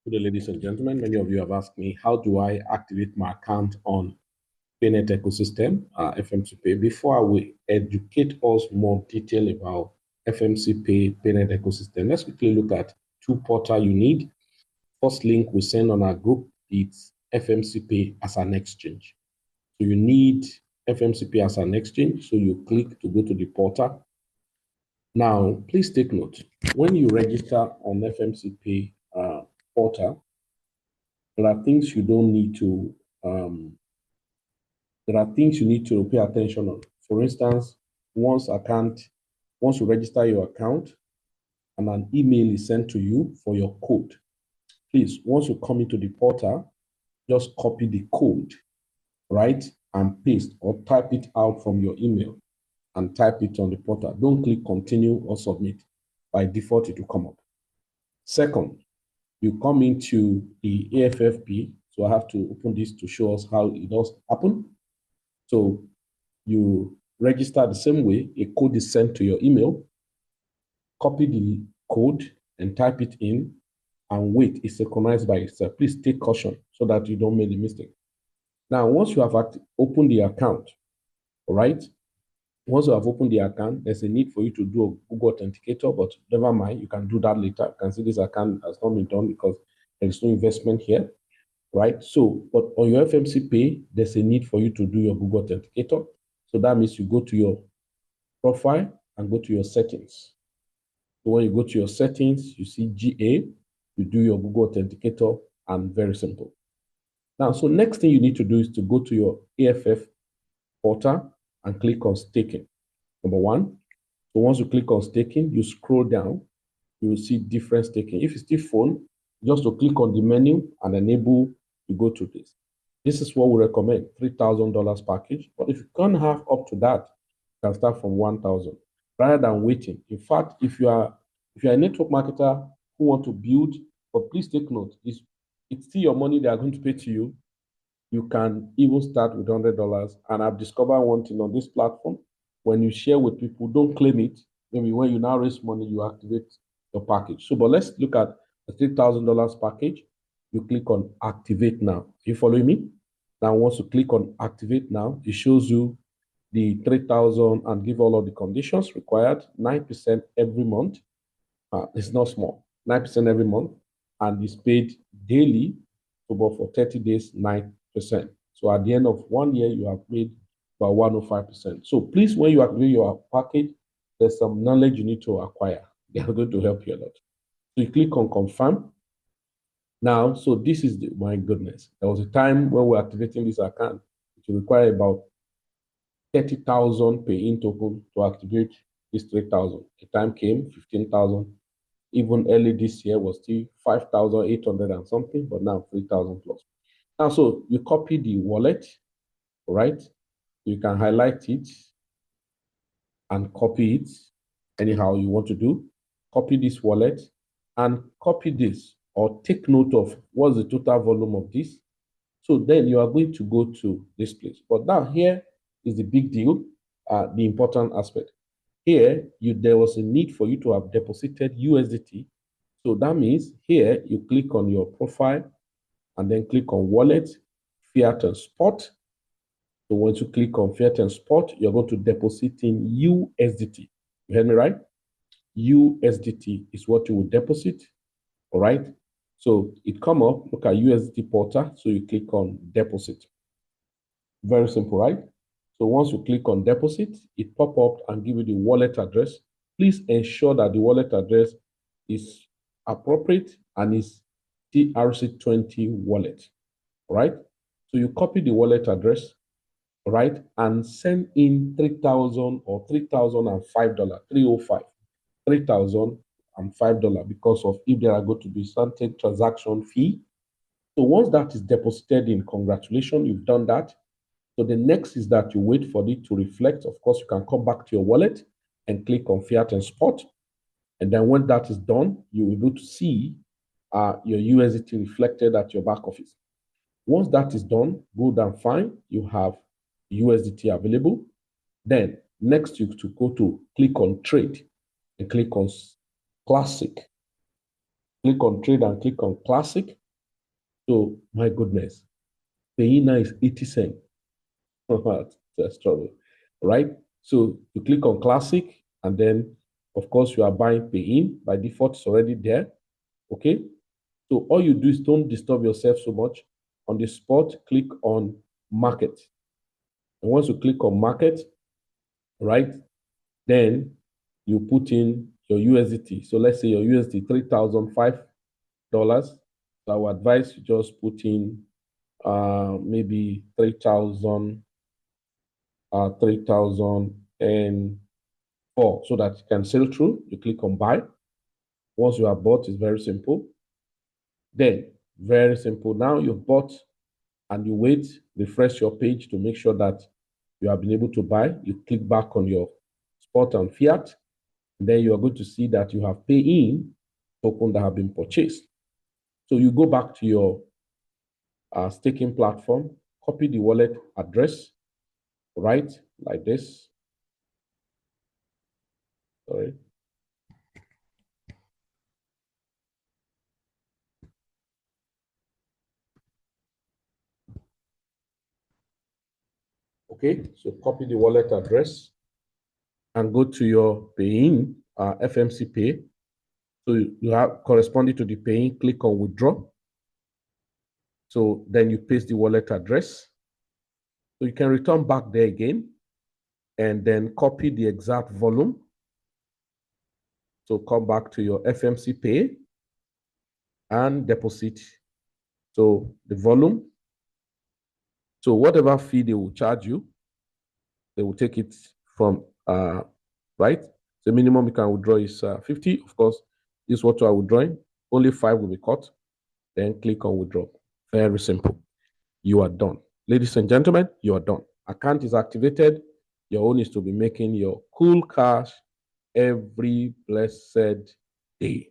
Good day, ladies and gentlemen. Many of you have asked me, how do I activate my account on PAYNET ecosystem, FMCPAY? Before I will educate us more detail about FMCPAY, PAYNET ecosystem, let's quickly look at two portals you need. First link we send on our group, it's FMCPAY as an exchange. So you need FMCPAY as an exchange. So you click to go to the portal. Now, please take note, when you register on FMCPAY portal, there are things you don't need to, there are things you need to pay attention on. For instance, once you register your account and an email is sent to you for your code, please, once you come into the portal, just copy the code, right? And paste or type it out from your email and type it on the portal. Don't click continue or submit. By default, it will come up. Second, you come into the AFFP. So I have to open this to show us how it does happen. So you register the same way. A code is sent to your email. Copy the code and type it in and wait. It's synchronized by itself. Please take caution so that you don't make a mistake. Now, once you have opened the account, all right? Once you have opened the account, there's a need for you to do a Google Authenticator, but never mind, you can do that later. You can see this account has not been done because there's no investment here, right? So, but on your FMCPAY, there's a need for you to do your Google Authenticator. So that means you go to your profile and go to your settings. So when you go to your settings, you see GA, you do your Google Authenticator, and very simple. Now, so next thing you need to do is to go to your AFF portal and click on staking. Number one. So once you click on staking, you scroll down, you will see different staking. If it's still phone, just to click on the menu and enable, you go to this. This is what we recommend, $3,000 package. But if you can't have up to that, you can start from 1,000 rather than waiting. In fact, if you are a network marketer who want to build, but please take note, it's still your money they are going to pay to you. You can even start with $100. And I've discovered one thing on this platform. When you share with people, don't claim it. Maybe when you now raise money, you activate your package. So, but let's look at the $3,000 package. You click on activate now. Are you following me? Now, once you click on activate now, it shows you the 3,000 and give all of the conditions required, 9% every month. It's not small, 9% every month, and it's paid daily. So, but for 30 days, 9%. So at the end of 1 year, you have made about 105%. So please, when you activate your package, there's some knowledge you need to acquire. They are going to help you a lot. So you click on confirm. Now, so this is my goodness. There was a time when we were activating this account, it required about 30,000 pay-in token to activate this 3,000. The time came, 15,000. Even early this year was still 5,800 and something, but now 3,000 plus. Now, so you copy the wallet, right? You can highlight it and copy it anyhow you want to do. Copy this wallet and copy this or take note of what's the total volume of this. So then you are going to go to this place. But now here is the big deal, the important aspect. Here, there was a need for you to have deposited USDT. So that means here you click on your profile and then click on wallet, fiat and spot. So once you click on fiat and spot, you're going to deposit in USDT. You heard me right? USDT is what you will deposit. All right. So it come up, look at USDT portal. So you click on deposit. Very simple, right? So once you click on deposit, it pop up and give you the wallet address. Please ensure that the wallet address is appropriate and is TRC20 wallet, right? So you copy the wallet address, right, and send in 3,000 or $3,005, 305, $3,005 because of if there are going to be certain transaction fee. So once that is deposited in, congratulations, you've done that. So the next is that you wait for it to reflect. Of course, you can come back to your wallet and click on fiat and spot. And then when that is done, you'll be able to see your USDT reflected at your back office. Once that is done, good and fine, you have USDT available. Then next you to go to click on trade and click on classic. Click on trade and click on classic. So my goodness, PAYNET is 80 cents. That's trouble, right? So you click on classic, and then of course you are buying pay-in. By default, it's already there. Okay. So all you do is don't disturb yourself so much. On the spot, click on market. And once you click on market, right, then you put in your USDT. So let's say your USD $3,005. So I would advise you just put in maybe 3,004 so that you can sail through. You click on buy. Once you have bought, it's very simple. Then, very simple. Now you've bought and you wait, refresh your page to make sure that you have been able to buy. You click back on your spot and fiat. And then you are going to see that you have pay-in token that have been purchased. So you go back to your staking platform, copy the wallet address, right, like this. Sorry. Okay, so copy the wallet address and go to your pay-in, FMCPAY. So you have corresponding to the pay-in, click on withdraw. So then you paste the wallet address. So you can return back there again and then copy the exact volume. So come back to your FMCPAY and deposit. So the volume. So whatever fee they will charge you, they will take it from, right? The minimum you can withdraw is 50. Of course, this is what you are withdrawing. Only 5 will be cut. Then click on withdraw. Very simple. You are done. Ladies and gentlemen, you are done. Account is activated. Your own is to be making your cool cash every blessed day.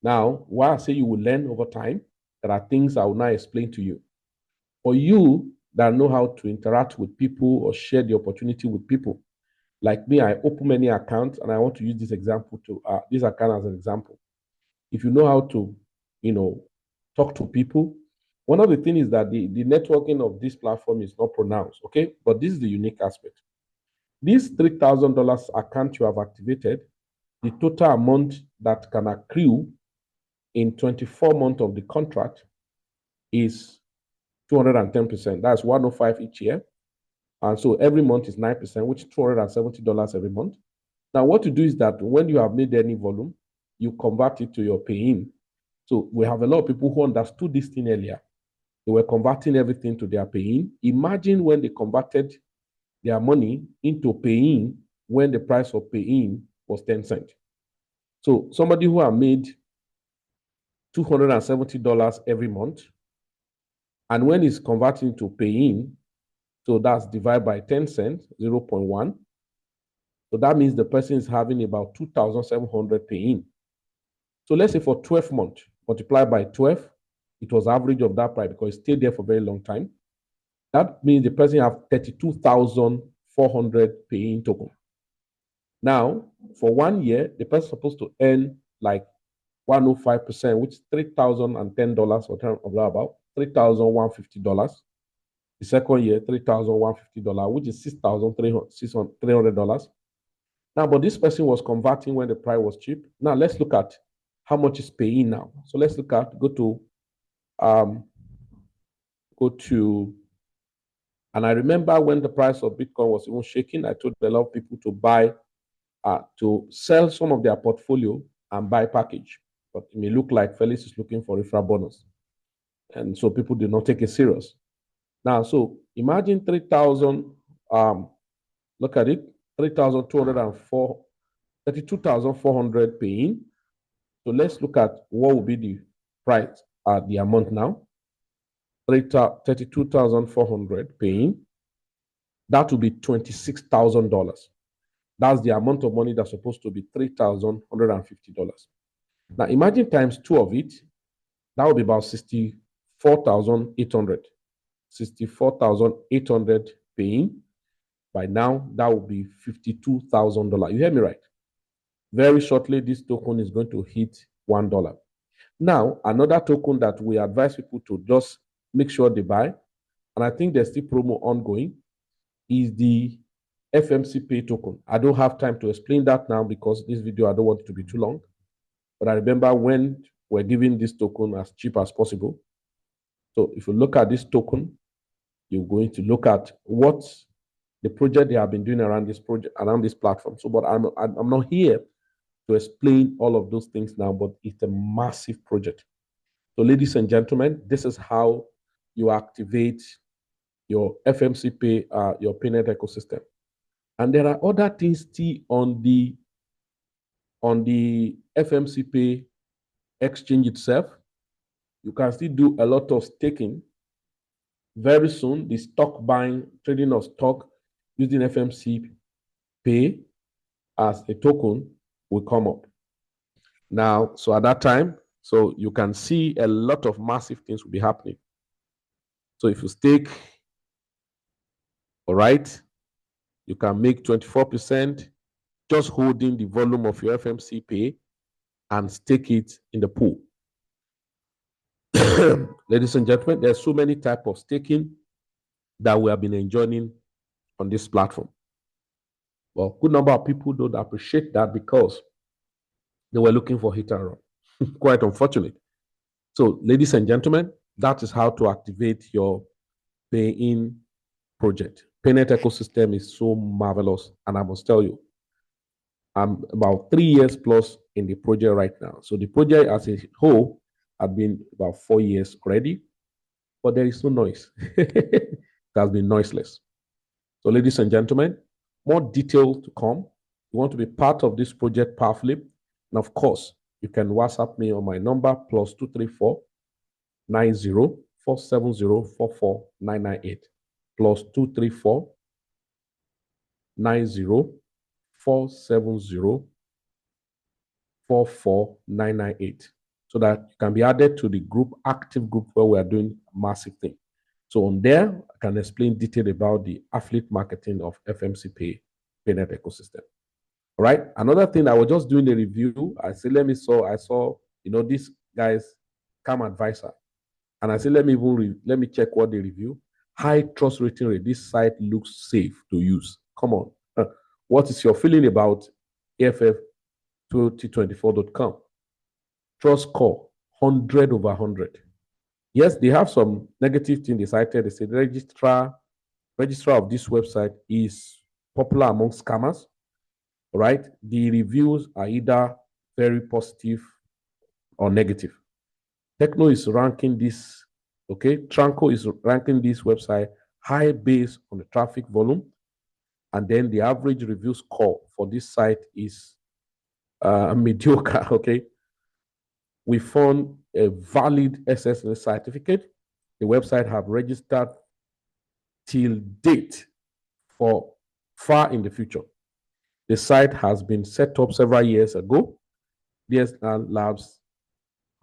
Now, why I say you will learn over time, there are things I will now explain to you. For you that know how to interact with people or share the opportunity with people, like me, I open many accounts and I want to use this example to this account as an example. If you know how to, talk to people, one of the things is that the networking of this platform is not pronounced, okay? But this is the unique aspect. This $3,000 account you have activated, the total amount that can accrue in 24 months of the contract is 210%. That's 105 each year. And so every month is 9%, which is $270 every month. Now, what you do is that when you have made any volume, you convert it to your pay-in. So we have a lot of people who understood this thing earlier. They were converting everything to their pay-in. Imagine when they converted their money into pay-in when the price of pay-in was 10 cents. So somebody who had made $270 every month, and when he's converting to pay-in, so that's divided by 10 cents, 0.1. So that means the person is having about 2,700 pay-in. So let's say for 12 months, multiplied by 12, it was average of that price because it stayed there for a very long time. That means the person have 32,400 pay-in token. Now, for 1 year, the person is supposed to earn like 105%, which is $3,010 or about $3,150. The second year, $3,150, which is $6,300. Now, but this person was converting when the price was cheap. Now, let's look at how much is paying now. So let's look at, go to, and I remember when the price of Bitcoin was even shaking, I told a lot of people to buy, to sell some of their portfolio and buy package. But it may look like Felix is looking for referral bonus. And so people did not take it serious. Now, so imagine 3,000, look at it, 3,204, 32,400 paying. So let's look at what will be the price at the amount now. 32,400 paying. That will be $26,000. That's the amount of money that's supposed to be $3,150. Now imagine times 2 of it, that would be about 64,800. 64,800 paying. By now, that will be $52,000. You hear me right? Very shortly, this token is going to hit $1. Now, another token that we advise people to just make sure they buy, and I think there's still promo ongoing, is the FMCPAY token. I don't have time to explain that now because this video, I don't want it to be too long. But I remember when we're giving this token as cheap as possible. So if you look at this token, you're going to look at what the project they have been doing around this project, around this platform. So, but I'm not here to explain all of those things now, but it's a massive project. So, ladies and gentlemen, this is how you activate your FMCPAY, your PAYNET ecosystem. And there are other things still on the FMCPAY exchange itself. You can still do a lot of staking. Very soon, the stock buying, trading of stock using FMCPAY as a token will come up. Now, so at that time, so you can see a lot of massive things will be happening. So if you stake, all right, you can make 24% just holding the volume of your FMCPAY and stake it in the pool. Ladies and gentlemen, there's so many types of staking that we have been enjoying on this platform. Well, good number of people don't appreciate that because they were looking for hit and run. Quite unfortunate. So, ladies and gentlemen, that is how to activate your pay-in project. PAYNET ecosystem is so marvelous, and I must tell you, I'm about 3 years plus in the project right now. So the project as a whole had been about 4 years already, but there is no noise. It has been noiseless. So, ladies and gentlemen, more detail to come. You want to be part of this project powerfully, and of course, you can WhatsApp me on my number +234 90 470 44998 +234 90 470 44998 so that you can be added to the group, active group, where we are doing massive things. So on there, I can explain detail about the affiliate marketing of FMCPAY PAYNET ecosystem. All right. Another thing, I was just doing a review. I said, I saw, this guy's Scam Advisor. And I said, let me check what they review. High trust rating rate. This site looks safe to use. Come on. What is your feeling about AFF2024.com? Trust score 100/100. Yes, they have some negative thing they cited. They said the registrar of this website is popular among scammers. Right? The reviews are either very positive or negative. Techno is ranking this, okay? Tranco is ranking this website high based on the traffic volume. And then the average review score for this site is mediocre, okay? We found a valid SSL certificate. The website have registered till date for far in the future. The site has been set up several years ago. DSL Labs,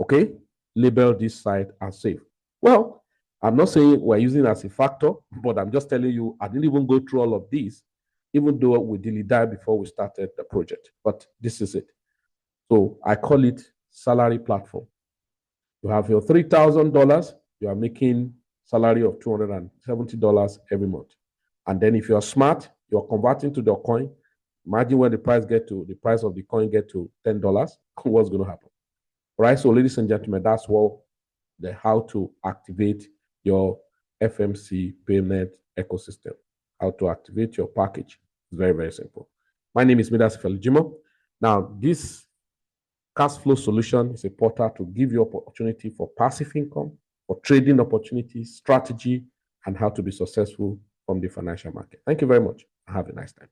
okay, labeled this site as safe. Well, I'm not saying we're using it as a factor, but I'm just telling you, I didn't even go through all of these, even though we dilly died before we started the project. But this is it. So I call it salary platform. You have your $3,000, you are making salary of $270 every month. And then if you're smart, you're converting to the coin. Imagine when the price of the coin get to $10, what's going to happen? All right, so ladies and gentlemen, that's how to activate your FMC PAYNET ecosystem, how to activate your package. It's very, very simple. My name is Midas Felijimo. Now, this cash flow solution is a portal to give you opportunity for passive income, for trading opportunities, strategy, and how to be successful from the financial market. Thank you very much. Have a nice time.